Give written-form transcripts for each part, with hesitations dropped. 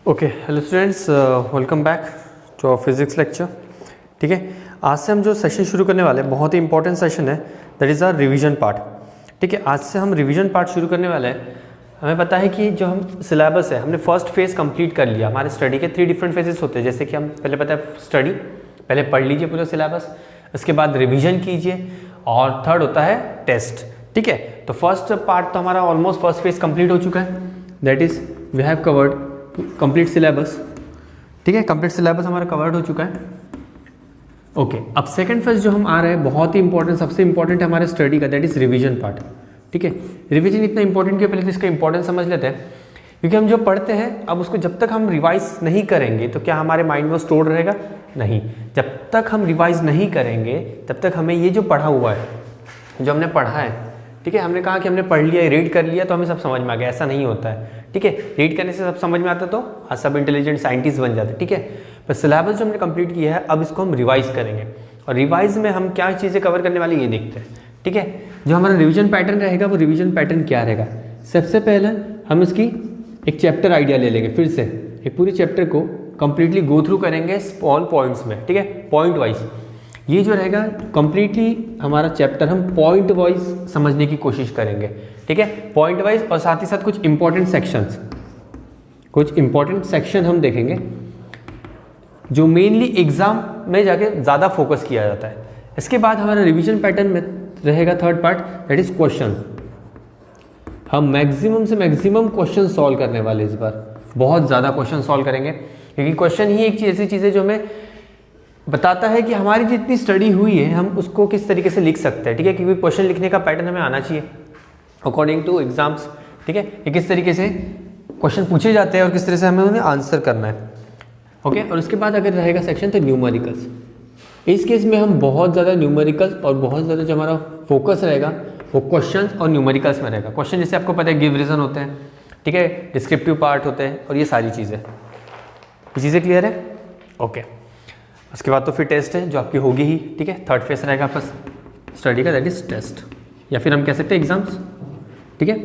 Okay hello students, welcome back to our physics lecture. ठीक है, आज से हम जो सेशन शुरू करने वाले हैं बहुत ही इंपॉर्टेंट सेशन है, that is our revision part. ठीक है, आज से हम रिवीजन पार्ट शुरू करने वाले हैं। हमें पता है कि जो हम सिलेबस है, हमने फर्स्ट फेज़ कंप्लीट कर लिया। हमारे स्टडी के 3 डिफरेंट फेजेस होते हैं, जैसे कि हम पहले पता है स्टडी, पहले पढ़ लीजिए पूरा सिलेबस, उसके बाद रिविजन कीजिए और थर्ड होता है टेस्ट। ठीक है, तो फर्स्ट पार्ट तो हमारा ऑलमोस्ट फर्स्ट फेज कंप्लीट हो चुका है, that is we have covered complete syllabus. ठीक है, कंप्लीट सिलेबस हमारा कवर्ड हो चुका है। ओके, अब सेकंड फेज जो हम आ रहे हैं बहुत ही इंपॉर्टेंट, सबसे इंपॉर्टेंट है हमारे स्टडी का, दैट इज रिवीजन पार्ट। ठीक है, रिवीजन इतना इंपॉर्टेंट क्यों, पहले तो इसका इंपॉर्टेंस समझ लेते हैं। क्योंकि हम जो पढ़ते हैं अब उसको जब तक हम रिवाइज नहीं करेंगे तो क्या हमारे माइंड में स्टोर रहेगा? नहीं। जब तक हम रिवाइज नहीं करेंगे तब तक हमें ये जो पढ़ा हुआ है, जो हमने पढ़ा है, ठीक है, हमने कहा कि हमने पढ़ लिया, रीड कर लिया तो हमें सब समझ में आ गया, ऐसा नहीं होता है। ठीक है, रीड करने से सब समझ में आता तो आज सब इंटेलिजेंट साइंटिस्ट बन जाते। ठीक है, पर सिलेबस जो हमने कंप्लीट किया है अब इसको हम रिवाइज करेंगे, और रिवाइज में हम क्या चीज़ें कवर करने वाली ये देखते हैं। ठीक है, जो हमारा रिवीजन पैटर्न रहेगा वो रिवीजन पैटर्न क्या रहेगा? सबसे पहले हम इसकी एक चैप्टर आइडिया ले लेंगे, फिर से एक पूरी चैप्टर को कंप्लीटली गो थ्रू करेंगे स्मॉल पॉइंट्स में। ठीक है, पॉइंट वाइज ये जो रहेगा कंप्लीटली हमारा चैप्टर हम पॉइंट वाइज समझने की कोशिश करेंगे। ठीक है, पॉइंट वाइज, और साथ ही साथ कुछ इंपॉर्टेंट सेक्शन हम देखेंगे जो मेनली एग्जाम में जाके ज़्यादा फोकस किया जाता है। इसके बाद हमारा रिवीजन पैटर्न में रहेगा third part, that is question. हम मैक्सिमम से मैक्सिमम क्वेश्चन सॉल्व करने वाले इस बार, बहुत ज़्यादा क्वेश्चन सॉल्व करेंगे, क्योंकि क्वेश्चन ही एक ऐसी चीज़ है जो हमें बताता है कि हमारी जितनी स्टडी हुई है हम उसको किस तरीके से लिख सकते हैं। ठीक है, क्योंकि क्वेश्चन लिखने का पैटर्न हमें आना चाहिए अकॉर्डिंग टू एग्जाम्स। ठीक है, ये किस तरीके से क्वेश्चन पूछे जाते हैं और किस तरह से हमें उन्हें आंसर करना है। ओके, और उसके बाद अगर रहेगा सेक्शन तो न्यूमेरिकल्स। इस केस में हम बहुत ज़्यादा न्यूमेरिकल्स और बहुत ज़्यादा जो हमारा फोकस रहेगा वो क्वेश्चन और न्यूमेरिकल्स में रहेगा। क्वेश्चन जैसे आपको पता है गिव रीजन होते हैं, ठीक है, डिस्क्रिप्टिव पार्ट होते हैं और ये सारी चीज़ें, ये चीज़ें क्लियर है? ओके, उसके बाद तो फिर टेस्ट है जो आपकी होगी ही। ठीक है, थर्ड फेज रहेगा आपका स्टडी का, दैट इज टेस्ट, या फिर हम कह सकते हैं एग्जाम्स। ठीक है,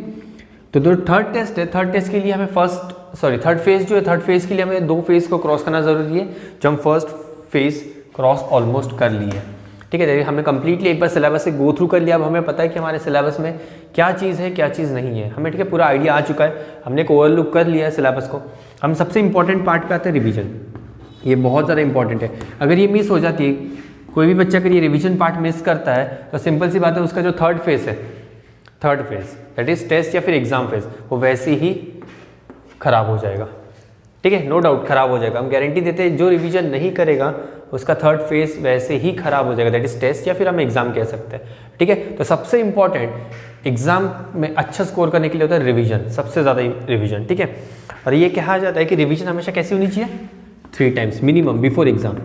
तो जो थर्ड टेस्ट है, थर्ड टेस्ट के लिए हमें थर्ड फेज जो है, थर्ड फेज के लिए हमें 2 फेज को क्रॉस करना जरूरी है, जो हम फर्स्ट फेज क्रॉस ऑलमोस्ट कर लिए है। ठीक है, हमने कंप्लीटली एक बार सिलेबस से गो थ्रू कर लिया। अब हमें पता है कि हमारे सिलेबस में क्या चीज़ है क्या चीज़ नहीं है, हमें ठीक है पूरा आइडिया आ चुका है, हमने एक ओवरलुक कर लिया है सिलेबस को। हम सबसे इंपॉर्टेंट पार्ट पे आते हैं रिवीजन। ये बहुत ज़्यादा इंपॉर्टेंट है, अगर ये मिस हो जाती है, कोई भी बच्चा अगर ये रिवीजन पार्ट मिस करता है तो सिंपल सी बात है उसका जो थर्ड फेज है, third phase that is test या फिर एग्जाम फेज, वो वैसे ही खराब हो जाएगा। ठीक है, नो डाउट खराब हो जाएगा, हम गारंटी देते हैं। जो रिवीजन नहीं करेगा उसका थर्ड फेज वैसे ही खराब हो जाएगा, दैट इज टेस्ट या फिर हम एग्जाम कह सकते हैं। ठीक है, तो सबसे इंपॉर्टेंट एग्जाम में अच्छा स्कोर करने के लिए होता है रिवीजन, सबसे ज़्यादा रिवीजन। ठीक है, और ये कहा जाता है कि रिवीजन हमेशा कैसी होनी चाहिए? 3 टाइम्स मिनिमम बिफोर एग्जाम।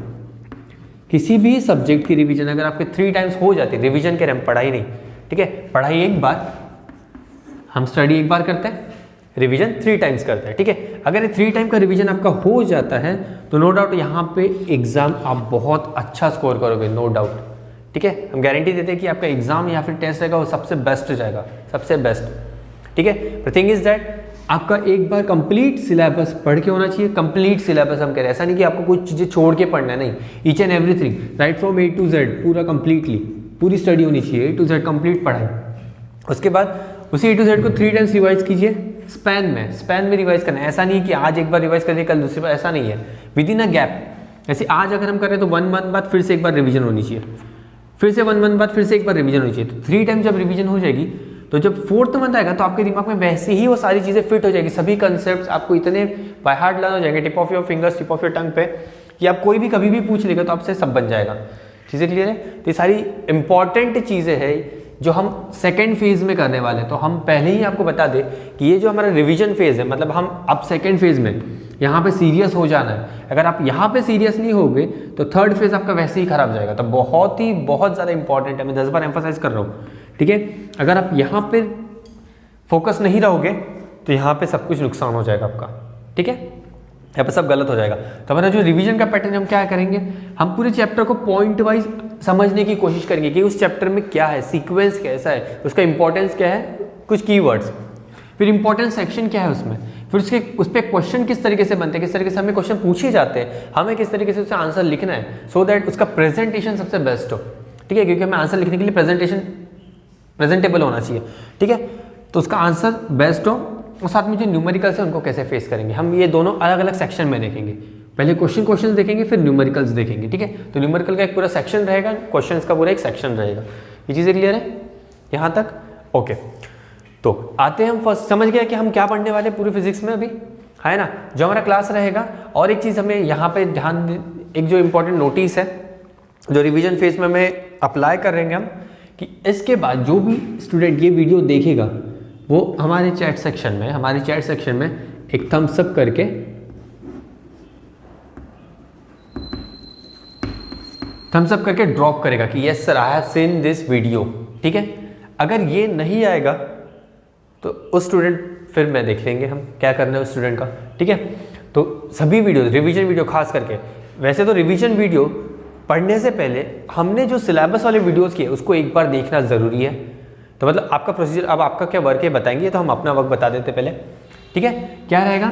किसी भी सब्जेक्ट की रिवीजन अगर आपके 3 टाइम्स हो जाती है, रिवीजन कह रहे हैं, पढ़ाई नहीं। ठीक है, पढ़ाई एक बार, हम स्टडी एक बार करते हैं, रिवीजन 3 टाइम्स करते हैं। ठीक है, अगर ये 3 टाइम का रिवीजन आपका हो जाता है तो नो डाउट यहाँ पे एग्जाम आप बहुत अच्छा स्कोर करोगे, नो डाउट। ठीक है, हम गारंटी देते हैं कि आपका एग्जाम या फिर टेस्ट रहेगा वो सबसे बेस्ट जाएगा, सबसे बेस्ट। ठीक है, द थिंग इज दैट आपका एक बार कंप्लीट सिलेबस पढ़ के होना चाहिए। कंप्लीट सिलेबस हम कह रहे हैं, ऐसा नहीं कि आपको कुछ चीज़ें छोड़ के पढ़ना है, नहीं, each and everything right from A to Z पूरा कंप्लीटली, पूरी स्टडी होनी चाहिए, A to Z कंप्लीट पढ़ाई। उसके बाद उसी A to Z को 3 टाइम्स रिवाइज कीजिए, स्पैन में रिवाइज करना है। ऐसा नहीं कि आज एक बार रिवाइज करिए कल दूसरी बार, ऐसा नहीं है, विद इन अ गैप। ऐसे आज अगर हम कर रहे हैं तो 1 मंथ बाद फिर से एक बार रिवीजन होनी चाहिए, फिर से 1 मंथ बाद फिर से एक बार रिवीजन होनी चाहिए। तो 3 टाइम जब रिवीजन हो जाएगी तो जब 4th मंथ आएगा तो आपके दिमाग में वैसे ही वो सारी चीज़ें फिट हो जाएगी, सभी कंसेप्ट आपको इतने बाय हार्ट लर्न हो जाएंगे, tip of your fingers, tip of your tongue पे, कि आप कोई भी कभी भी पूछ लेगा तो आपसे सब बन जाएगा। चीज़ें क्लियर है? तो ये सारी इंपॉर्टेंट चीज़ें हैं जो हम सेकेंड फेज में करने वाले हैं। तो हम पहले ही आपको बता दें कि ये जो हमारा रिवीजन फेज है, मतलब हम अब सेकेंड फेज में यहाँ पे सीरियस हो जाना है। अगर आप यहाँ पे सीरियस नहीं होगे तो थर्ड फेज आपका वैसे ही खराब जाएगा। तो बहुत ज़्यादा इंपॉर्टेंट है, मैं 10 बार एम्फोसाइज कर रहा हूँ। ठीक है, अगर आप यहाँ पे फोकस नहीं रहोगे तो यहाँ पे सब कुछ नुकसान हो जाएगा आपका। ठीक है, यहाँ पे सब गलत हो जाएगा। तो हमारा जो रिवीजन का पैटर्न हम क्या करेंगे, हम पूरे चैप्टर को पॉइंट वाइज समझने की कोशिश करेंगे कि उस चैप्टर में क्या है, सीक्वेंस कैसा है, उसका इंपॉर्टेंस क्या है, कुछ कीवर्ड्स, फिर इंपॉर्टेंट सेक्शन क्या है उसमें, फिर उसके उस पर क्वेश्चन किस तरीके से बनते हैं, किस तरीके से हमें क्वेश्चन पूछे जाते हैं, हमें किस तरीके से उससे आंसर लिखना है, सो दैट उसका प्रेजेंटेशन सबसे बेस्ट हो, ठीक है, क्योंकि हमें आंसर लिखने के लिए प्रेजेंटेबल होना चाहिए, ठीक है, तो उसका आंसर बेस्ट हो। और साथ में जो न्यूमेरिकल्स है उनको कैसे फेस करेंगे, हम ये दोनों अलग अलग सेक्शन में देखेंगे, पहले क्वेश्चन देखेंगे, फिर न्यूमेरिकल्स देखेंगे, ठीक है। तो न्यूमेरिकल का एक पूरा सेक्शन रहेगा, क्वेश्चंस का पूरा एक सेक्शन रहेगा। ये चीज़ें क्लियर है यहाँ तक? ओके, तो आते हैं हम फर्स्ट, समझ गया कि हम क्या पढ़ने वाले पूरी फिजिक्स में अभी, है ना, जो हमारा क्लास रहेगा। और एक चीज़ हमें यहाँ पे ध्यान, एक जो इम्पोर्टेंट नोटिस है जो रिवीजन फेज में हमें अप्लाई करेंगे हम, कि इसके बाद जो भी स्टूडेंट ये वीडियो देखेगा वो हमारे चैट सेक्शन में एक थम्स अप करके ड्रॉप करेगा कि yes sir I have seen this video, ठीक है। अगर ये नहीं आएगा तो उस स्टूडेंट, फिर मैं देख लेंगे हम क्या करना है उस स्टूडेंट का, ठीक है। तो सभी वीडियो, रिवीजन वीडियो खास करके, वैसे तो रिवीजन वीडियो पढ़ने से पहले हमने जो सिलेबस वाले वीडियोस किए उसको एक बार देखना ज़रूरी है। तो मतलब आपका प्रोसीजर, अब आपका क्या वर्क है बताएंगे, तो हम अपना वर्क बता देते पहले, ठीक है। क्या रहेगा,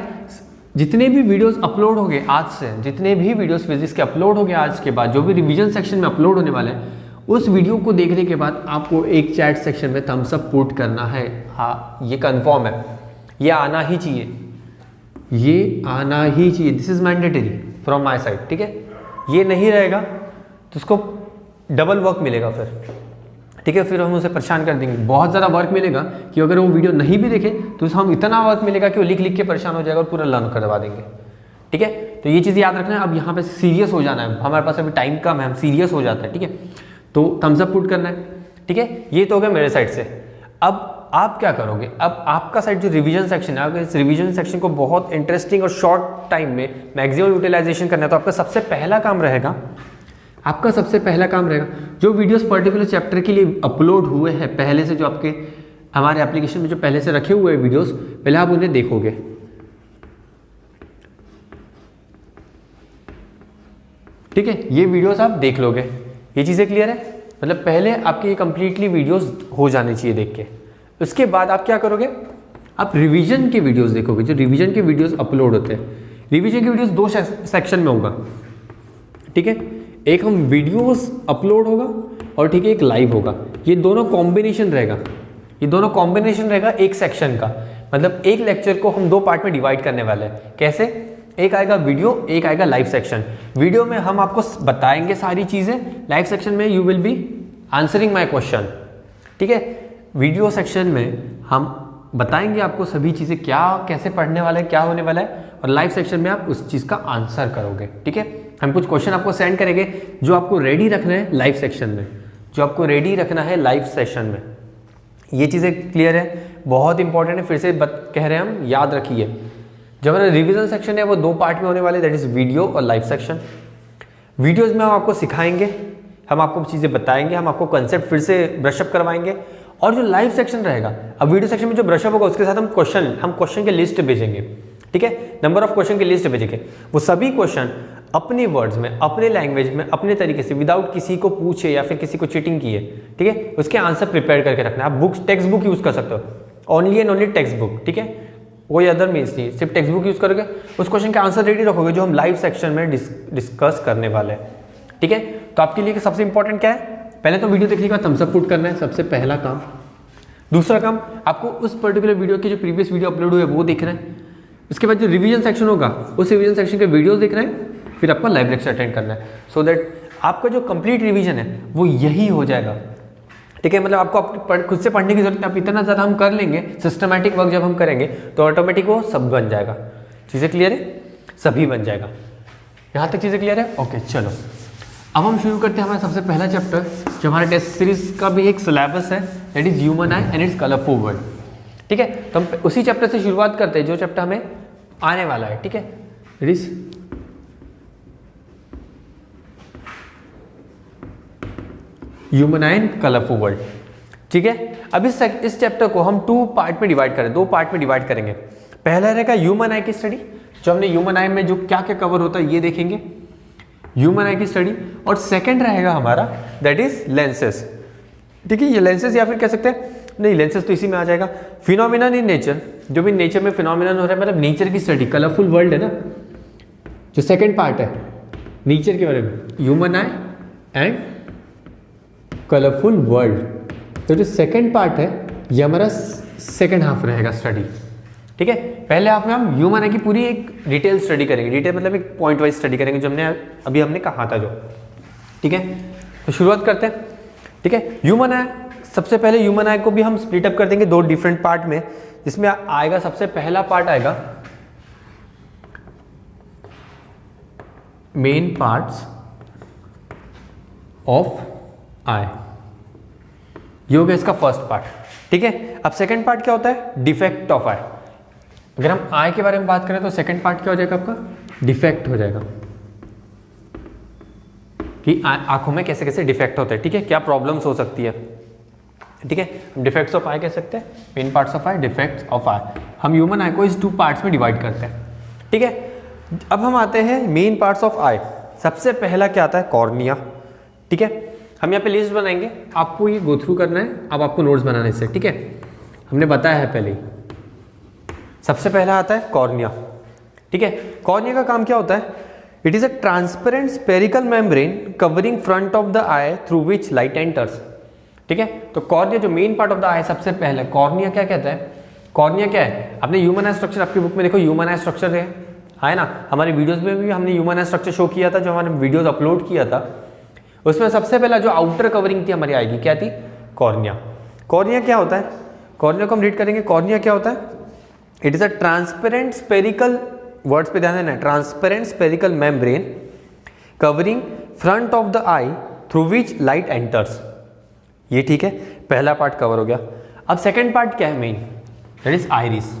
जितने भी वीडियोस अपलोड होंगे आज से, जितने भी वीडियोस फिजिक्स के अपलोड होंगे आज के बाद, जो भी रिवीजन सेक्शन में अपलोड होने वाले हैं, उस वीडियो को देखने के बाद आपको एक चैट सेक्शन में थम्स अप पुट करना है। हाँ, ये कंफर्म है, ये आना ही चाहिए, ये आना ही चाहिए, this is mandatory from my side, ठीक है। ये नहीं रहेगा तो उसको डबल वर्क मिलेगा फिर, ठीक है, फिर हम उसे परेशान कर देंगे, बहुत ज़्यादा वर्क मिलेगा कि अगर वो वीडियो नहीं भी देखे तो हम इतना वर्क मिलेगा कि वो लिख के परेशान हो जाएगा और पूरा लर्न करवा देंगे, ठीक है। तो ये चीज़ याद रखना है। अब यहाँ पे सीरियस हो जाना है, हमारे पास अभी टाइम कम है, हम सीरियस हो जाते हैं, ठीक है। तो थम्स अप पुट करना है, ठीक है। ये तो हो गया मेरे साइड से। अब आप क्या करोगे, अब आपका साइड जो रिवीजन सेक्शन है, अगर इस रिवीजन सेक्शन को बहुत इंटरेस्टिंग और शॉर्ट टाइम में मैक्सिमम यूटिलाइजेशन करना है, तो आपका सबसे पहला काम रहेगा, जो वीडियोस पर्टिकुलर चैप्टर के लिए अपलोड हुए हैं पहले से, जो आपके हमारे एप्लीकेशन में जो पहले से रखे हुए हैं वीडियोस, पहले आप उन्हें देखोगे, ठीक है। ये वीडियोस आप देख लोगे, ये चीज़ें क्लियर है। मतलब पहले आपकी कंप्लीटली वीडियोस हो जानी चाहिए देख के। उसके बाद आप क्या करोगे, आप रिवीजन के वीडियोस देखोगे, जो रिवीजन के वीडियोस अपलोड होते हैं। रिवीजन के वीडियोस दो सेक्शन में होगा, ठीक है। एक हम वीडियोस अपलोड होगा और ठीक है एक लाइव होगा। ये दोनों कॉम्बिनेशन रहेगा एक सेक्शन का। मतलब एक लेक्चर को हम दो पार्ट में डिवाइड करने वाले हैं। कैसे, एक आएगा वीडियो, एक आएगा लाइव सेक्शन। वीडियो में हम आपको बताएंगे सारी चीज़ें, लाइव सेक्शन में you will be answering my question, ठीक है। वीडियो सेक्शन में हम बताएंगे आपको सभी चीज़ें, क्या कैसे पढ़ने वाला है, क्या होने वाला है, और लाइव सेक्शन में आप उस चीज़ का आंसर करोगे, ठीक है। हम कुछ क्वेश्चन आपको सेंड करेंगे जो आपको रेडी रखना है लाइव सेक्शन में, ये चीज़ें क्लियर है, बहुत इंपॉर्टेंट है। फिर से कह रहे हैं हम, याद रखिए, जो हमारा रिवीजन सेक्शन है वो दो पार्ट में होने वाले, दैट इज वीडियो और लाइव सेक्शन। वीडियोज़ में हम आपको सिखाएंगे, हम आपको चीज़ें बताएंगे, हम आपको कंसेप्ट फिर से ब्रशअप करवाएंगे। और जो लाइव सेक्शन रहेगा, अब वीडियो सेक्शन में जो ब्रशअप होगा उसके साथ हम क्वेश्चन की लिस्ट भेजेंगे, ठीक है। नंबर ऑफ क्वेश्चन की लिस्ट भेजेंगे, वो सभी क्वेश्चन अपने वर्ड्स में, अपने लैंग्वेज में, अपने तरीके से, विदाउट किसी को पूछे या फिर किसी को चीटिंग किए, ठीक है, उसके आंसर प्रिपेयर करके रखना है। आप टेक्स्ट बुक यूज़ कर सकते हो, only and only text book, ठीक है, कोई अदर मीन्स नहीं, सिर्फ टेक्स्ट बुक यूज़ करोगे, उस क्वेश्चन के आंसर रेडी रखोगे जो हम लाइव सेक्शन में डिस्कस करने वाले हैं, ठीक है। तो आपके लिए सबसे इंपॉर्टेंट क्या है, पहले तो वीडियो देखने के बाद थम्स अप पुट करना है, सबसे पहला काम। दूसरा काम, आपको उस पर्टिकुलर वीडियो के जो प्रीवियस वीडियो अपलोड हुए वो देखना है। उसके बाद जो रिवीजन सेक्शन होगा उस रिवीजन सेक्शन के वीडियोस देखना है, फिर आपको लाइव लेक्चर अटेंड करना है, सो दैट आपका जो कंप्लीट रिवीजन है वो यही हो जाएगा, ठीक है। मतलब आपको खुद से पढ़ने की जरूरत नहीं, आप इतना ज़्यादा हम कर लेंगे, सिस्टमैटिक वर्क जब हम करेंगे तो ऑटोमेटिक वो सब बन जाएगा। चीज़ें क्लियर है, सभी बन जाएगा। यहाँ तक चीज़ें क्लियर है, ओके। चलो अब हम शुरू करते हैं हमारा सबसे पहला चैप्टर, जो हमारे टेस्ट सीरीज का भी एक सिलेबस है, that is human I and it's colourful world, ठीक है। तो हम उसी चैप्टर से शुरुआत करते हैं जो चैप्टर हमें आने वाला है, ठीक है। It is human I and colourful world, ठीक है। अब इस चैप्टर को हम दो पार्ट में डिवाइड करेंगे। पहला रहेगा ह्यूमन आई की स्टडी, जो हमने ह्यूमन आई में जो क्या क्या कवर होता है ये देखेंगे, ह्यूमन आई की स्टडी। और सेकंड रहेगा हमारा दैट इज लेंसेज, ठीक है। ये लेंसेज या फिर कह सकते हैं नहीं, लेंसेज तो इसी में आ जाएगा। फिनोमिनन इन नेचर, जो भी नेचर में फिनोमिनन हो रहा है, मतलब नेचर की स्टडी, कलरफुल वर्ल्ड है ना, जो सेकेंड पार्ट है नेचर के बारे में, human I and colourful world. तो जो सेकेंड पार्ट है ये हमारा सेकेंड हाफ रहेगा स्टडी, ठीक है। पहले हाफ में हम ह्यूमन आई की पूरी एक डिटेल स्टडी करेंगे, डिटेल मतलब एक पॉइंट वाइज स्टडी करेंगे, जो हमने कहा था जो, ठीक है। तो शुरुआत करते हैं, ठीक है। ह्यूमन आई, सबसे पहले ह्यूमन आई को भी हम स्प्लिट अप कर देंगे दो डिफरेंट पार्ट में, जिसमें आएगा सबसे पहला पार्ट आएगा मेन पार्ट्स ऑफ आई, ये हो गया इसका फर्स्ट पार्ट, ठीक है। अब सेकंड पार्ट क्या होता है, डिफेक्ट ऑफ आई। अगर हम आई के बारे में बात करें तो सेकंड पार्ट क्या हो जाएगा आपका, डिफेक्ट हो जाएगा, कि आंखों में कैसे कैसे डिफेक्ट होते हैं, ठीक है, क्या प्रॉब्लम्स हो सकती है, ठीक है। हम डिफेक्ट्स ऑफ आई कह सकते हैं, main parts of eye, defects of eye. हम ह्यूमन आई को इस टू पार्ट्स में डिवाइड करते हैं, ठीक है। अब हम आते हैं मेन पार्ट्स ऑफ आई। सबसे पहला क्या आता है, कॉर्निया, ठीक है। हम यहाँ पे लिस्ट बनाएंगे, आपको ये गो थ्रू करना है, अब आपको नोट्स बनाने से, ठीक है। हमने बताया है पहले ही। सबसे पहला आता है कॉर्निया, ठीक है। कॉर्निया का काम क्या होता है, it is a transparent spherical membrane covering front of the I through which light enters, ठीक है। तो कॉर्निया जो मेन पार्ट ऑफ द आई, सबसे पहले कॉर्निया क्या कहता है, कॉर्निया क्या है, आपने ह्यूमन आई स्ट्रक्चर आपकी बुक में देखो, ह्यूमन आई स्ट्रक्चर है ना, हमारी वीडियोस में भी हमने ह्यूमन आई स्ट्रक्चर शो किया था, जो हमारे वीडियोस अपलोड किया था, उसमें सबसे पहला जो आउटर कवरिंग थी हमारी आई की, क्या थी, कॉर्निया। कॉर्निया क्या होता है, कॉर्निया को हम रीड करेंगे, कॉर्निया क्या होता है, it is a transparent spherical, words पे ध्यान देना है, transparent spherical membrane covering front of the I through which light enters, ये ठीक है, पहला पार्ट कवर हो गया। अब सेकेंड पार्ट क्या है, मेन, दैट इज आइरिस।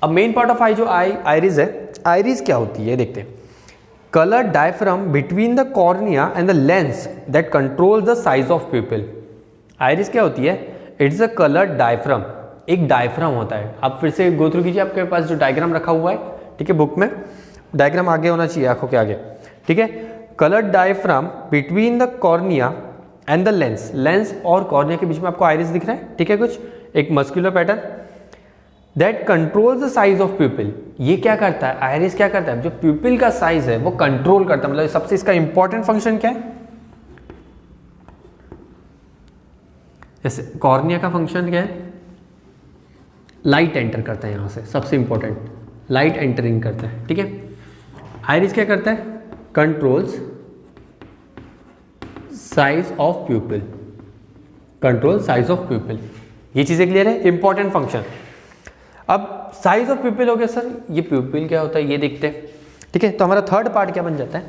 अब मेन पार्ट ऑफ आई जो आइरिस है, आइरिस क्या होती है देखते हैं, colour diaphragm between the cornea and the lens that controls the size of प्यूपिल। Iris क्या होती है, इट्स अ कलर डायफ्राम, एक डायफ्राम होता है। आप फिर से गो थ्रू कीजिए, आपके पास जो डायग्राम रखा हुआ है, ठीक है, बुक में डायग्राम आगे होना चाहिए, आंखों के आगे, ठीक है। Colour diaphragm between the cornea and the lens, lens और कॉर्निया के बीच में आपको आइरिस दिख रहा है, ठीक है, कुछ एक muscular pattern that controls the size of प्यूपिल। ये क्या करता है, आइरिस क्या करता है, जो प्यूपिल का साइज है वो कंट्रोल करता है, मतलब सबसे इसका इंपॉर्टेंट फंक्शन क्या है, जैसे कॉर्निया का फंक्शन क्या है, लाइट एंटर करता है, यहां से सबसे इंपॉर्टेंट लाइट एंटरिंग करता है, ठीक है। आइरिस क्या करता है, controls size of प्यूपिल, control size of प्यूपिल, ये चीजें क्लियर है, इंपॉर्टेंट फंक्शन। अब साइज ऑफ प्यूपिल हो गया सर, ये प्यूपिल क्या होता है ये देखते हैं, ठीक है। तो हमारा थर्ड पार्ट क्या बन जाता है,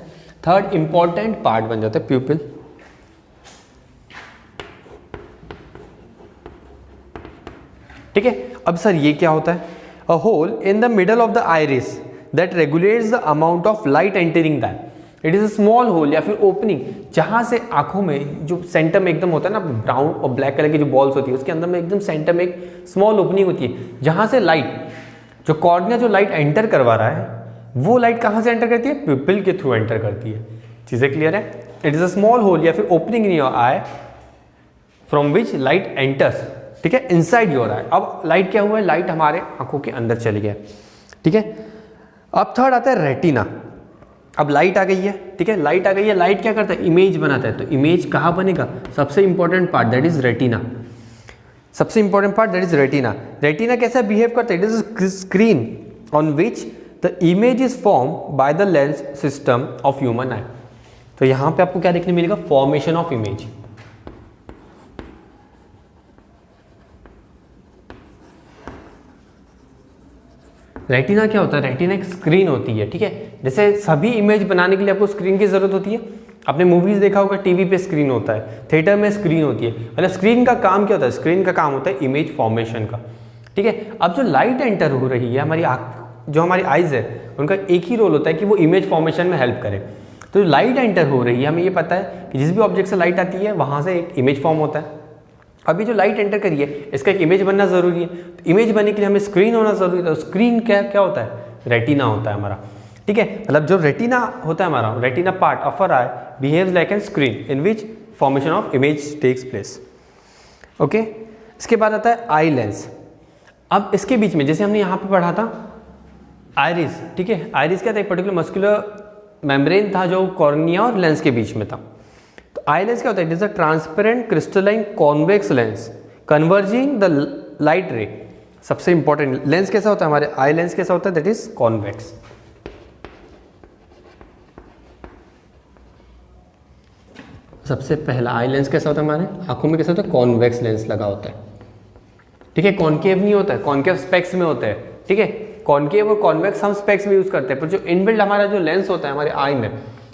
थर्ड इंपॉर्टेंट पार्ट बन जाता है प्यूपिल, ठीक है। अब सर ये क्या होता है, a hole in the middle of the iris that regulates the amount of light entering that, it is a small hole या फिर ओपनिंग, जहां से आंखों में जो सेंटर में एकदम होता है ना, ब्राउन और ब्लैक कलर की जो बॉल्स होती है, उसके अंदर में एकदम सेंटर में एक स्मॉल ओपनिंग होती है, जहां से लाइट, जो कॉर्निया जो लाइट एंटर करवा रहा है, वो लाइट कहां से एंटर करती है, प्यूपिल के थ्रू एंटर करती है। चीजें क्लियर है, it is a small hole या फिर opening in your eye from which light enters, ठीक है, इनसाइड योर आई। अब लाइट क्या हुआ है, लाइट हमारे आंखों के अंदर चली गया, ठीक है। अब थर्ड आता है रेटिना। अब लाइट आ गई है, ठीक है, लाइट आ गई है, लाइट क्या करता है, इमेज बनाता है। तो इमेज कहाँ बनेगा, सबसे important part that is retina, सबसे important part that is retina. Retina कैसा बिहेव करता है, it is screen on which the image is form by the lens system of human eye. तो यहां पे आपको क्या देखने मिलेगा, फॉर्मेशन ऑफ इमेज। रेटिना क्या होता है, रेटिना एक स्क्रीन होती है, ठीक है। जैसे सभी इमेज बनाने के लिए आपको स्क्रीन की जरूरत होती है, आपने मूवीज देखा होगा, टीवी पे स्क्रीन होता है, थिएटर में स्क्रीन होती है, मतलब स्क्रीन का काम क्या होता है, स्क्रीन का काम होता है इमेज फॉर्मेशन का, ठीक है। अब जो लाइट एंटर हो रही है हमारी जो हमारी आइज है, उनका एक ही रोल होता है कि वो इमेज फॉर्मेशन में हेल्प करे। तो जो लाइट एंटर हो रही है, हमें ये पता है कि जिस भी ऑब्जेक्ट से लाइट आती है वहां से एक इमेज फॉर्म होता है। अभी जो लाइट एंटर करी है, इसका एक इमेज बनना जरूरी है, तो इमेज बनने के लिए हमें स्क्रीन होना जरूरी है। तो स्क्रीन क्या होता है, रेटिना होता है हमारा, ठीक है। मतलब जो रेटिना होता है हमारा, retina part of our eye behaves like an screen in which formation of image takes place. Okay, इसके बाद आता है आई लेंस। अब इसके बीच में जैसे हमने यहाँ पे पढ़ा था आइरिस, ठीक है, आइरिस क्या था, एक पर्टिकुलर मस्कुलर मेम्ब्रेन था जो कॉर्निया और लेंस के बीच में था। तो आई लेंस क्या होता है, it is a transparent crystalline convex lens converging the light रे। सबसे इंपॉर्टेंट लेंस कैसा होता है, हमारे आई लेंस कैसा होता है, दैट इज कॉन्वेक्स। सबसे पहला आई लेंस कैसा होता है, हमारे आंखों में कैसा होता है, कॉन्वेक्स लेंस लगा होता है, ठीक है, कॉन्केव नहीं होता है, कॉन्केव स्पेक्स में होता है, ठीक है, कॉन्केव और कॉन्वेक्स हम स्पेक्स में यूज करते हैं, पर जो इनबिल्ट हमारा जो लेंस होता है हमारे आई में,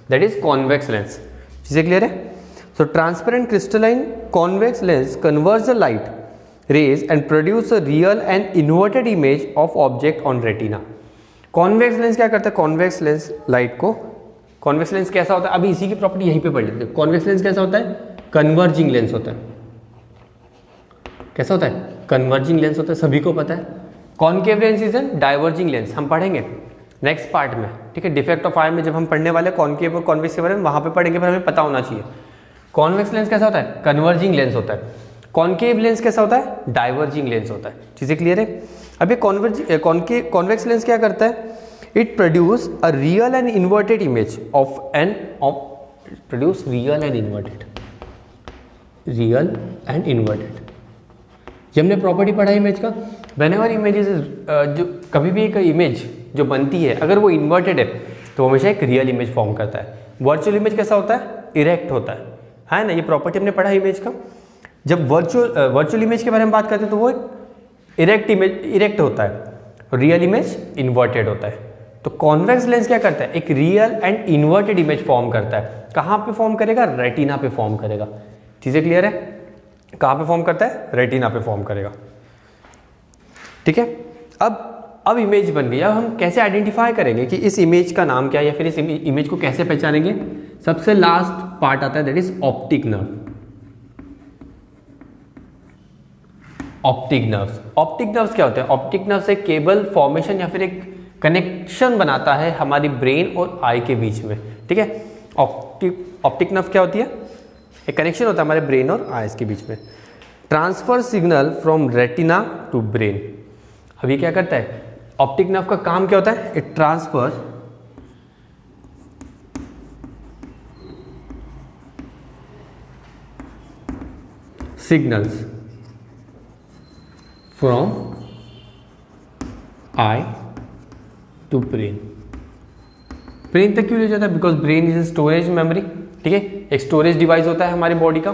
दैट इज कॉन्वेक्स लेंस। चीजें क्लियर है? So transparent crystalline convex lens converge the light rays and produce a real and inverted image of object on retina। Convex lens क्या करता है, कॉन्वेक्स लेंस लाइट को, convex lens कैसा होता है, अभी इसी की प्रॉपर्टी यहीं पे पढ़ लेते हैं। कॉन्वेक्स लेंस कैसा होता है, कन्वर्जिंग लेंस होता है। कैसा होता है, कन्वर्जिंग लेंस होता है, सभी को पता है। Concave lens is an diverging lens, हम पढ़ेंगे नेक्स्ट पार्ट में, ठीक है, डिफेक्ट ऑफ आई में जब हम पढ़ने वाले कॉन्केव और कॉन्वेक्स के बारे में वहां पे पढ़ेंगे, पर हमें पता होना चाहिए। कॉन्वेक्स लेंस कैसा होता है, कन्वर्जिंग लेंस होता है। कॉन्केव लेंस कैसा होता है, डाइवर्जिंग लेंस होता है। चीजें क्लियर है? अब ये कॉन्वेक्स लेंस क्या करता है, it produce a real and inverted image of produce real and inverted, real and inverted. जब हमने प्रॉपर्टी पढ़ा इमेज का, व्हेनेवर इमेजेस जो कभी भी एक इमेज जो बनती है अगर वो इन्वर्टेड है तो हमेशा एक रियल इमेज फॉर्म करता है। वर्चुअल इमेज कैसा होता है, इरेक्ट होता है ना, ये प्रॉपर्टी हमने पढ़ा इमेज का। जब वर्चुअल इमेज के बारे में बात करते हैं तो वो इरेक्ट होता है, रियल इमेज इन्वर्टेड होता है। तो कॉन्वेक्स लेंस क्या करता है, एक real and inverted image form करता है। कहाँ पे फॉर्म करेगा, रेटिना पे फॉर्म करेगा। चीजें क्लियर है? कहाँ पे फॉर्म करता है, रेटिना पे फॉर्म करेगा, ठीक है। अब इमेज बन गई, अब हम कैसे आइडेंटिफाई करेंगे कि इस इमेज का नाम क्या है या फिर इस इमेज को कैसे पहचानेंगे। सबसे लास्ट पार्ट आता है, that is optic nerve. Optic nerves, optic nerves क्या होते हैं, ऑप्टिक नर्व्स एक केबल फॉर्मेशन या फिर एक कनेक्शन बनाता है हमारी ब्रेन और आई के बीच में, ठीक है। ऑप्टिक नर्व क्या होती है, एक कनेक्शन होता है हमारे ब्रेन और आईज के बीच में। Transfer signal from retina to brain. अब ये क्या करता है, ऑप्टिक नर्व का काम क्या होता है, it transfer signals from eye to brain. Brain तक क्यों ले जाता है, because brain is storage memory, ठीक है, एक स्टोरेज डिवाइस होता है हमारी बॉडी का,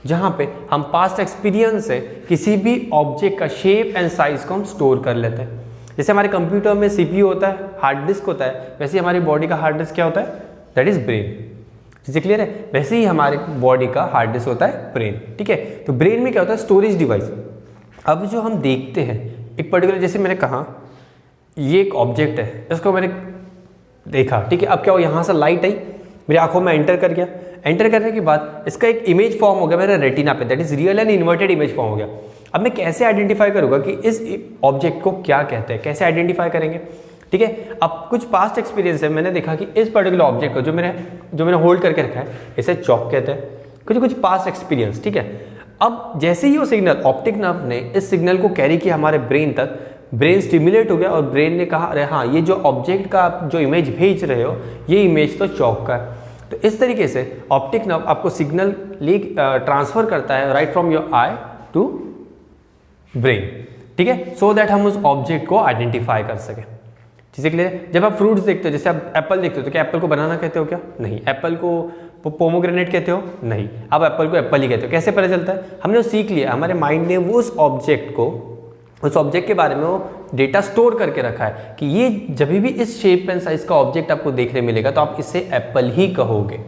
जहां पे हम पास्ट एक्सपीरियंस से किसी भी ऑब्जेक्ट का शेप एंड साइज को हम स्टोर कर लेते हैं। जैसे हमारे कंप्यूटर में सीपीयू होता है, हार्ड डिस्क होता है, वैसे ही हमारी बॉडी का हार्ड डिस्क क्या होता है, दैट इज ब्रेन। चीजें क्लियर है? वैसे ही हमारे बॉडी का हार्ड डिस्क होता है ब्रेन, ठीक है। तो ब्रेन में क्या होता है, स्टोरेज डिवाइस। अब जो हम देखते हैं एक पर्टिकुलर, जैसे मैंने कहा ये एक ऑब्जेक्ट है, इसको मैंने देखा, ठीक है, अब क्या हो, यहाँ से लाइट आई मेरी आंखों में, एंटर कर गया, एंटर करने के बाद इसका एक इमेज फॉर्म हो गया मेरे रेटिना पे, that is real and inverted image form हो गया। अब मैं कैसे आइडेंटिफाई करूंगा कि इस ऑब्जेक्ट को क्या कहते हैं, कैसे आइडेंटिफाई करेंगे, ठीक है। अब कुछ पास्ट एक्सपीरियंस है, मैंने देखा कि इस पर्टिकुलर ऑब्जेक्ट को जो मैंने होल्ड करके रखा है इसे चॉक कहते हैं, कुछ पास्ट एक्सपीरियंस, ठीक है। अब जैसे ही वो सिग्नल, ऑप्टिक नर्व ने इस सिग्नल को कैरी किया हमारे ब्रेन तक, ब्रेन स्टिमुलेट हो गया और ब्रेन ने कहा अरे हाँ, ये जो ऑब्जेक्ट का आप जो इमेज भेज रहे हो ये इमेज तो चौक का है। तो इस तरीके से ऑप्टिक नर्व आपको सिग्नल ट्रांसफर करता है right from your eye to brain, ठीक है, सो दैट हम उस ऑब्जेक्ट को आइडेंटिफाई कर सके। चीजें क्लियर है? जब आप फ्रूट्स देखते हो, जैसे आप एप्पल देखते हो, तो क्या एप्पल को बनाना कहते हो क्या? नहीं। एप्पल को पोमोग्रेनेट कहते हो? नहीं। आप एप्पल को एप्पल ही कहते हो। कैसे पता चलता है? हमने वो सीख लिया, हमारे माइंड ने वो उस ऑब्जेक्ट के बारे में वो डेटा स्टोर करके रखा है कि ये जब भी इस शेप एंड साइज का ऑब्जेक्ट आपको देखने मिलेगा तो आप इसे एप्पल ही कहोगे।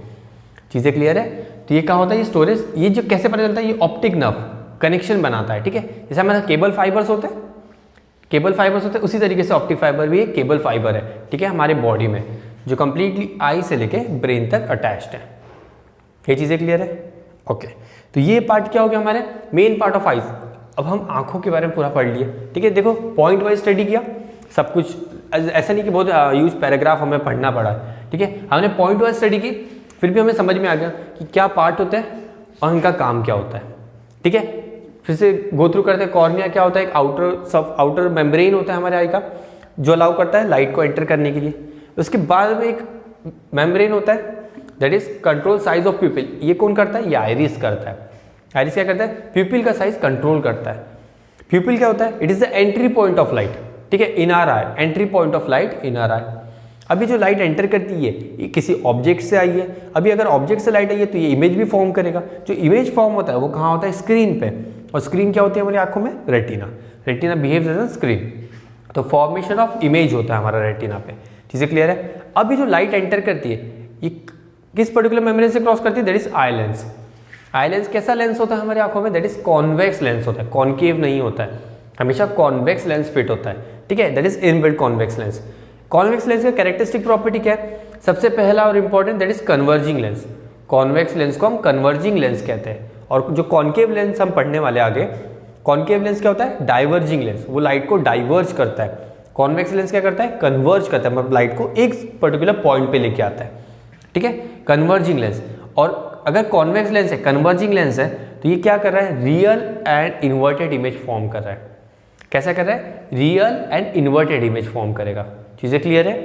चीजें क्लियर है? तो ये क्या होता है, ये स्टोरेज, ये जो कैसे पता चलता है, ये ऑप्टिक नर्व कनेक्शन बनाता है, ठीक है। जैसे हमारे केबल फाइबर्स होते हैं, उसी तरीके से ऑप्टिक फाइबर भी एक केबल फाइबर है, ठीक है, हमारे बॉडी में, जो कंप्लीटली आई से लेके ब्रेन तक अटैच्ड है। ये चीजें क्लियर है? ओके, तो ये पार्ट क्या हो गया हमारे मेन पार्ट ऑफ आईज। अब हम आंखों के बारे में पूरा पढ़ लिए, ठीक है। देखो पॉइंट वाइज स्टडी किया सब कुछ, ऐसा नहीं कि बहुत ह्यूज पैराग्राफ हमें पढ़ना पड़ा है, ठीक है। हमने पॉइंट वाइज स्टडी की, फिर भी हमें समझ में आ गया कि क्या पार्ट होते हैं और इनका काम क्या होता है, ठीक है। फिर से गो थ्रू करते हैं। कॉर्निया क्या होता है, एक आउटर मेम्ब्रेन होता है हमारे आई का, जो अलाउ करता है लाइट को एंटर करने के लिए। उसके बाद में एक मेम्ब्रेन होता है that is control size of प्यूपिल। ये कौन करता है, ये आइरिस करता है। आइरिस क्या करता है, प्यूपिल का साइज कंट्रोल करता है। प्यूपिल क्या होता है, it is the entry point of light, ठीक है, इन are I, entry point of light in are आई। अभी जो लाइट एंटर करती है ये किसी ऑब्जेक्ट से आई है। अभी अगर ऑब्जेक्ट से लाइट आई है तो ये इमेज भी फॉर्म करेगा। जो इमेज फॉर्म होता है वो कहाँ होता है, स्क्रीन पे। और स्क्रीन क्या होती है हमारी आंखों में, retina. Retina behaves as a screen. तो फॉर्मेशन ऑफ इमेज होता है हमारा रेटिना पे। चीज़ें क्लियर है। अभी जो लाइट एंटर करती है ये किस पर्टिकुलर मेम्ब्रेन से क्रॉस करती है, that is eye lens. Eye lens कैसा लेंस होता है हमारी आंखों में, दैट इज कॉन्वेक्स लेंस होता है, कॉन्केव नहीं होता है, हमेशा कॉन्वेक्स लेंस फिट होता है, ठीक है, that is inbuilt convex lens. Convex lens का कैरेक्टरिस्टिक प्रॉपर्टी क्या है, सबसे पहला और important, that is converging lens. Convex lens को हम कन्वर्जिंग लेंस कहते हैं। और जो कॉन्केव लेंस हम पढ़ने वाले आगे, कॉन्केव लेंस क्या होता है, डाइवर्जिंग लेंस, वो लाइट को डाइवर्ज करता है। कॉन्वेक्स लेंस क्या करता है, कन्वर्ज करता है, मतलब लाइट को एक पर्टिकुलर पॉइंट पे लेके आता है, ठीक है, कन्वर्जिंग लेंस। और अगर कॉन्वेक्स लेंस है, कन्वर्जिंग लेंस है, तो ये क्या कर रहा है, real and inverted image form कर रहा है। कैसा कर रहा है, real and inverted image form करेगा। चीज़ें क्लियर है।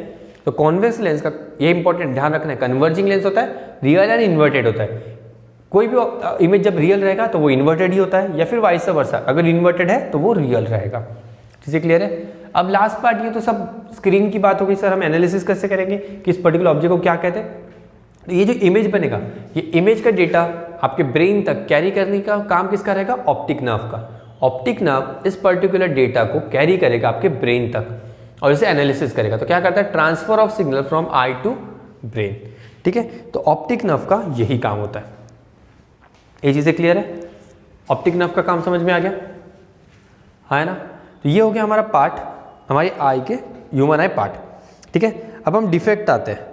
तो कॉन्वेक्स लेंस का ये इंपॉर्टेंट ध्यान रखना है, कन्वर्जिंग लेंस होता है, रियल एंड इन्वर्टेड होता है। कोई भी इमेज जब रियल रहेगा तो वो इन्वर्टेड ही होता है, या फिर वाइस वर्सा, अगर इन्वर्टेड है तो वो रियल रहेगा। चीज़ें क्लियर है। अब लास्ट पार्ट, ये तो सब स्क्रीन की बात होगी सर, हम एनालिसिस कैसे करेंगे कि इस पर्टिकुलर ऑब्जेक्ट को क्या कहते हैं। तो ये जो इमेज बनेगा, ये इमेज का डेटा आपके ब्रेन तक कैरी करने का काम किसका रहेगा, ऑप्टिक नर्व का। ऑप्टिक नर्व इस पर्टिकुलर डेटा को कैरी करेगा आपके ब्रेन तक और इसे एनालिसिस करेगा। तो क्या करता है, transfer of signal from eye to brain, ठीक है। तो ऑप्टिक नर्व का यही काम होता है। ये चीज़ें क्लियर है, ऑप्टिक नर्व का काम समझ में आ गया, है ना। तो ये हो गया हमारा पार्ट, हमारी आई के ह्यूमन आई पार्ट, ठीक है। अब हम डिफेक्ट आते हैं,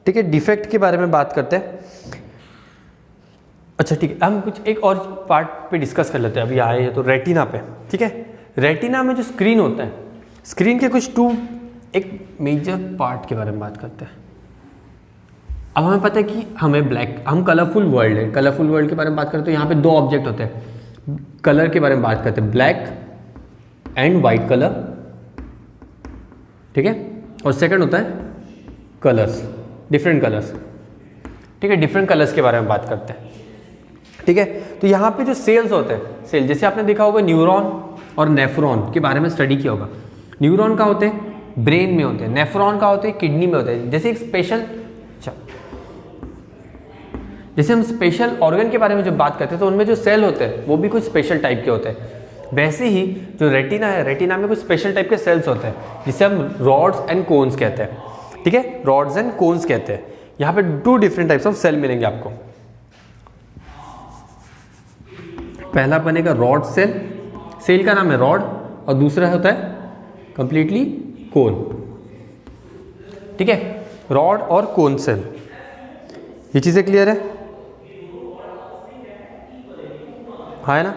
ठीक है, डिफेक्ट के बारे में बात करते हैं। अच्छा ठीक है, हम कुछ एक और पार्ट पे डिस्कस कर लेते हैं। अभी आए हैं तो रेटिना पे, ठीक है। रेटिना में जो स्क्रीन होता है, स्क्रीन के कुछ एक मेजर पार्ट के बारे में बात करते हैं। अब हमें पता है कि हमें हम कलरफुल वर्ल्ड है, कलरफुल वर्ल्ड के बारे में बात करते हैं। तो यहाँ पे दो ऑब्जेक्ट होते हैं, कलर के बारे में बात करते हैं, ब्लैक एंड वाइट कलर, ठीक है। और सेकंड होता है कलर्स, डिफरेंट कलर्स, ठीक है, डिफरेंट कलर्स के बारे में बात करते हैं, ठीक है। तो यहाँ पे जो सेल्स होते हैं, सेल जैसे आपने देखा होगा न्यूरॉन और नेफ्रॉन के बारे में स्टडी किया होगा। न्यूरॉन का होते हैं ब्रेन में होते हैं, नेफ्रॉन का होते हैं किडनी में होते हैं। जैसे एक स्पेशल, जैसे हम स्पेशल ऑर्गन के बारे में जब बात करते हैं तो उनमें जो सेल होते हैं वो भी कुछ स्पेशल टाइप के होते हैं। वैसे ही जो रेटिना है, रेटिना में कुछ स्पेशल टाइप के सेल्स होते हैं जिसे हम रॉड्स एंड कोन्स कहते हैं, ठीक है, रॉड्स एंड कोन्स कहते हैं। यहाँ पे 2 डिफरेंट टाइप्स ऑफ सेल मिलेंगे आपको। पहला बनेगा रॉड सेल, सेल का नाम है रॉड, और दूसरा होता है कंप्लीटली कोन, ठीक है, रॉड और कोन सेल। ये चीजें क्लियर है, है ना।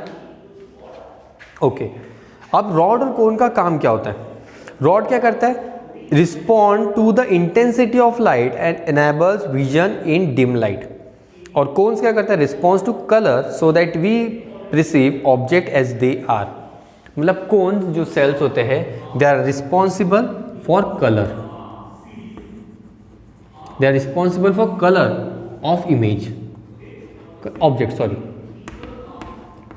ओके, अब रॉड और कोन का काम क्या होता है। रॉड क्या करता है, respond to the intensity of light and enables vision in dim light. और कोन्स क्या करता है, response to colour so that we receive object as they are. मतलब कोन्स जो सेल्स होते हैं, they are responsible for colour, they are responsible for colour of image, object, sorry,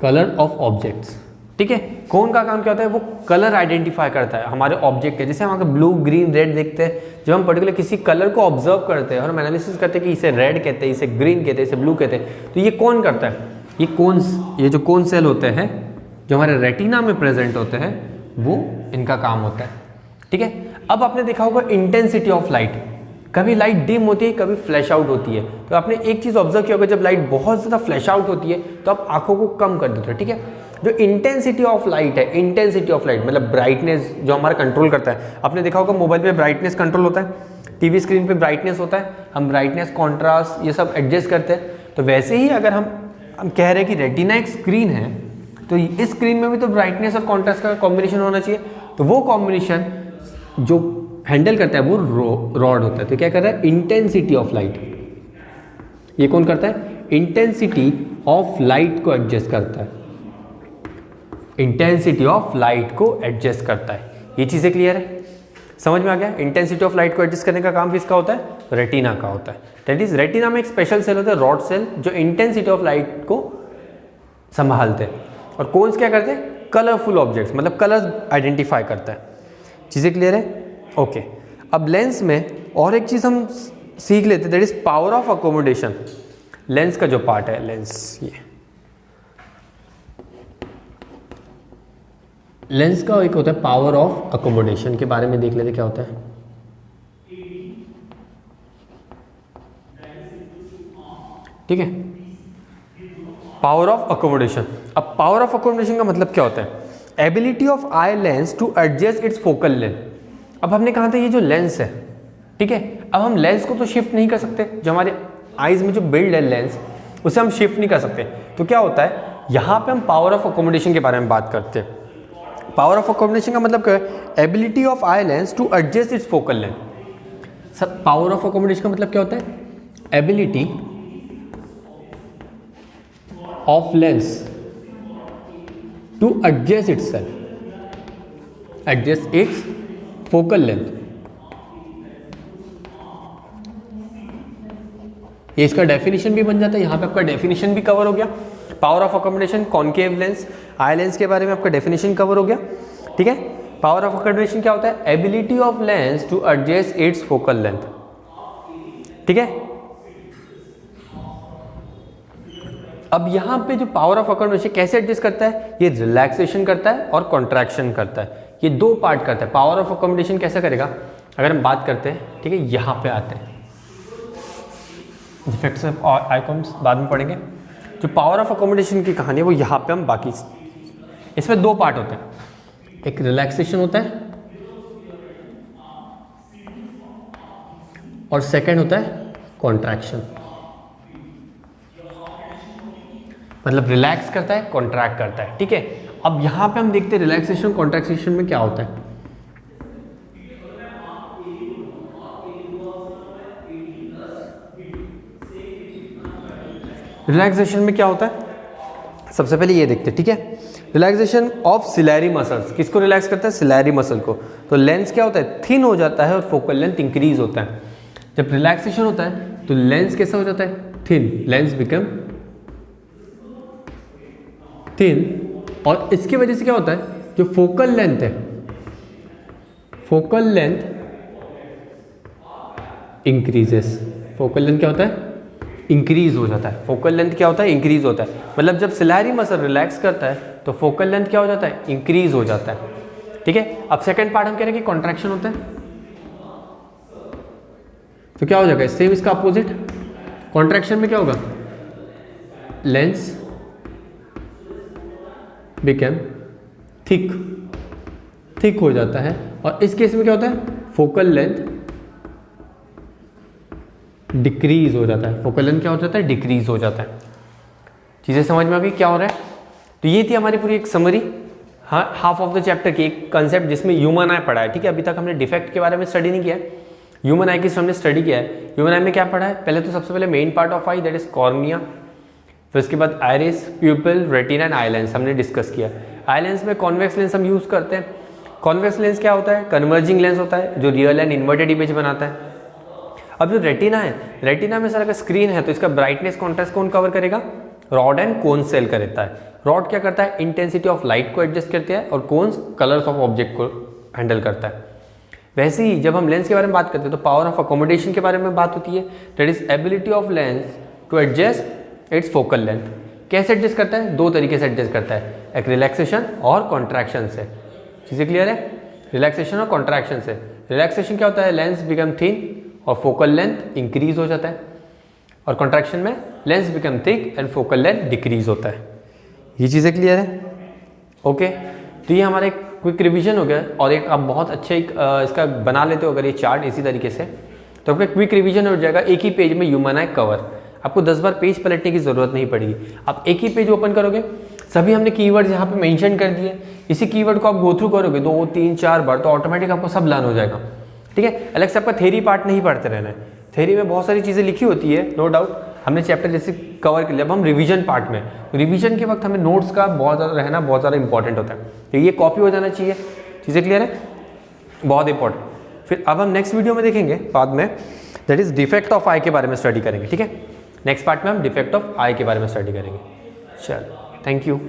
colour of objects, ठीक है। कोन का काम क्या होता है, वो कलर आइडेंटिफाई करता है हमारे ऑब्जेक्ट के। जैसे हम अगर ब्लू ग्रीन रेड देखते हैं, जब हम पर्टिकुलर किसी कलर को ऑब्जर्व करते हैं और हम एनालिसिस करते हैं कि इसे रेड कहते हैं, इसे ग्रीन कहते हैं, इसे ब्लू कहते हैं, तो ये कौन करता है, ये कोन्स, ये जो कोन सेल होते हैं जो हमारे रेटिना में प्रेजेंट होते हैं, वो इनका काम होता है, ठीक है। अब आपने देखा होगा इंटेंसिटी ऑफ लाइट, कभी लाइट डिम होती है, कभी फ्लैश आउट होती है। तो आपने एक चीज़ ऑब्जर्व किया होगा, जब लाइट बहुत ज़्यादा फ्लैश आउट होती है तो आप आंखों को कम कर देते हो, ठीक है। जो इंटेंसिटी ऑफ लाइट है, इंटेंसिटी ऑफ लाइट मतलब ब्राइटनेस जो हमारा कंट्रोल करता है। आपने देखा होगा मोबाइल पे ब्राइटनेस कंट्रोल होता है, टीवी स्क्रीन पे ब्राइटनेस होता है, हम ब्राइटनेस, कॉन्ट्रास्ट ये सब एडजस्ट करते हैं। तो वैसे ही अगर हम कह रहे हैं कि रेटिना एक स्क्रीन है, तो इस स्क्रीन में भी तो ब्राइटनेस और कॉन्ट्रास्ट का कॉम्बिनेशन होना चाहिए। तो वो कॉम्बिनेशन जो हैंडल करता है वो रॉड होता है। तो क्या कर रहा है, इंटेंसिटी ऑफ लाइट, ये कौन करता है, इंटेंसिटी ऑफ लाइट को एडजस्ट करता है, इंटेंसिटी ऑफ लाइट को एडजस्ट करता है। ये चीज़ें क्लियर है, समझ में आ गया? इंटेंसिटी ऑफ लाइट को एडजस्ट करने का काम किसका होता है? रेटिना का होता है। दैट इज रेटिना में एक स्पेशल सेल होता है रॉड सेल, जो इंटेंसिटी ऑफ लाइट को संभालते हैं। और कोन्स क्या करते हैं? कलरफुल ऑब्जेक्ट्स, मतलब कलर्स आइडेंटिफाई करता है। चीज़ें क्लियर है? ओके। अब लेंस में और एक चीज़ हम सीख लेते हैं, that is power of accommodation. Lens का जो पार्ट है, लेंस, ये लेंस का एक होता है पावर ऑफ अकोमोडेशन, के बारे में देख लेते क्या होता है। ठीक है, पावर ऑफ अकोमोडेशन। अब पावर ऑफ अकोमोडेशन का मतलब क्या होता है? Ability of eye lens to adjust its focal length. अब हमने कहा था ये जो लेंस है, ठीक है, अब हम लेंस को तो शिफ्ट नहीं कर सकते, जो हमारे आईज में जो बिल्ड है लेंस, उसे हम शिफ्ट नहीं कर सकते। तो क्या होता है, यहाँ पे हम पावर ऑफ अकोमोडेशन के बारे में बात करते हैं। पावर ऑफ अकोमोडेशन का मतलब क्या है? Ability of eye lens to adjust its focal length. Sir, power of accommodation का मतलब क्या होता है? Ability of lens to adjust its focal length. ये इसका डेफिनेशन भी बन जाता है, यहाँ पे आपका डेफिनेशन भी कवर हो गया। Power of accommodation, concave lens, eye lens के बारे में आपका डेफिनेशन कवर हो गया। ठीक है, पावर ऑफ अकोमोडेशन क्या होता है? Ability of lens to adjust its focal length. ठीक है, अब यहाँ पे जो पावर ऑफ अकोमोडेशन कैसे एडजस्ट करता है? ये रिलैक्सेशन करता है और कॉन्ट्रैक्शन करता है, ये दो पार्ट करता है। पावर ऑफ अकोमोडेशन कैसे करेगा, अगर हम बात करते हैं, ठीक है, यहाँ पे आते हैं, इफेक्ट्स ऑफ आइकॉन्स बाद में पढ़ेंगे। जो पावर ऑफ अकोमोडेशन की कहानी है वो यहाँ पे हम बाकी, इसमें दो पार्ट होते हैं, एक रिलैक्सेशन होता है और सेकंड होता है कॉन्ट्रैक्शन। मतलब रिलैक्स करता है, कॉन्ट्रैक्ट करता है। ठीक है, अब यहाँ पे हम देखते हैं रिलैक्सेशन कॉन्ट्रैक्शन में क्या होता है। रिलैक्सेशन में क्या होता है, सबसे पहले ये देखते हैं। ठीक है, रिलैक्सेशन ऑफ सिलेरी मसल्स, किसको रिलैक्स करता है? सिलेरी मसल को। तो लेंस क्या होता है? थिन हो जाता है और फोकल लेंथ इंक्रीज होता है। जब रिलैक्सेशन होता है तो लेंस कैसा हो जाता है? थिन, लेंस बिकम थिन, और इसकी वजह से क्या होता है? जो फोकल लेंथ है, focal length increases. Focal length क्या होता है? इंक्रीज हो जाता है। फोकल लेंथ क्या होता है? इंक्रीज होता है। मतलब जब सिलेरी मसल रिलैक्स करता है तो फोकल लेंथ क्या हो जाता है? इंक्रीज हो जाता है। ठीक है, अब सेकंड पार्ट हम कह रहे हैं कि कॉन्ट्रैक्शन होता है, तो क्या हो जाएगा? सेम इसका अपोजिट। कॉन्ट्रैक्शन में क्या होगा? लेंस बिकम थिक, थिक हो जाता है, और इस केस में क्या होता है? फोकल लेंथ डिक्रीज हो जाता है। फोकल लेंथ क्या हो जाता है? डिक्रीज हो जाता है। चीज़ें समझ में आ गई क्या हो रहा है? तो ये थी हमारी पूरी एक समरी, हाँ, हाफ ऑफ द चैप्टर की एक कंसेप्ट जिसमें ह्यूमन आई पढ़ा है। ठीक है, अभी तक हमने डिफेक्ट के बारे में स्टडी नहीं किया है, ह्यूमन आई की हमने स्टडी किया है। ह्यूमन आई में क्या पढ़ा है? पहले तो सबसे पहले main part of I, that is cornea, फिर उसके बाद iris, प्यूपिल, retina and eye lens हमने डिस्कस किया। आई लेंस में कॉन्वेक्स लेंस हम यूज़ करते हैं। कॉन्वेक्स लेंस क्या होता है? कन्वर्जिंग लेंस होता है जो रियल एंड इन्वर्टेड इमेज बनाता है। अब जो रेटिना है, रेटिना में सर अगर स्क्रीन है तो इसका ब्राइटनेस कॉन्ट्रास्ट कौन कवर करेगा? रॉड एंड कोन सेल का रहता है। रॉड क्या करता है? इंटेंसिटी ऑफ लाइट को एडजस्ट करते हैं, और कोन्स कलर्स ऑफ ऑब्जेक्ट को हैंडल करता है। वैसे ही जब हम लेंस के बारे में बात करते हैं तो पावर ऑफ अकोमोडेशन के बारे में बात होती है, that is ability of lens to adjust its focal length. कैसे एडजस्ट करता है? दो तरीके से एडजस्ट करता है, एक रिलैक्सेशन और कॉन्ट्रैक्शन से। चीज़ें क्लियर है? रिलैक्सेशन और कॉन्ट्रैक्शन से। रिलैक्सेशन क्या होता है? लेंस बिकम थिन और फोकल लेंथ इंक्रीज हो जाता है, और कॉन्ट्रैक्शन में lens become thick and focal length decrease होता है। ये चीज़ें क्लियर है? ओके, तो ये हमारा एक क्विक रिवीजन हो गया, और एक आप बहुत अच्छे इसका बना लेते हो अगर ये चार्ट इसी तरीके से, तो आपका क्विक रिवीजन हो जाएगा। एक ही पेज में ह्यूमन आई कवर, आपको 10 बार पेज पलटने की ज़रूरत नहीं पड़ेगी। आप एक ही पेज ओपन करोगे, सभी हमने कीवर्ड्स यहाँ पे मेंशन कर दिए, इसी कीवर्ड को आप गो थ्रू करोगे 2, 3, 4 बार, तो ऑटोमेटिक आपको सब लर्न हो जाएगा। ठीक है, अलग से आपका थेरी पार्ट नहीं पढ़ते रहना है। थेरी में बहुत सारी चीज़ें लिखी होती है, नो डाउट, हमने चैप्टर जैसे कवर कर लिया। अब हम रिवीजन पार्ट में, रिवीजन के वक्त हमें नोट्स का बहुत ज़्यादा रहना बहुत ज़्यादा इंपॉर्टेंट होता है, तो ये कॉपी हो जाना चाहिए। चीज़ें क्लियर है, बहुत इंपॉर्टेंट। फिर अब हम नेक्स्ट वीडियो में देखेंगे बाद में, दैट इज डिफेक्ट ऑफ आई के बारे में स्टडी करेंगे, ठीक है। नेक्स्ट पार्ट में हम डिफेक्ट ऑफ आई के बारे में स्टडी करेंगे। चलो, थैंक यू।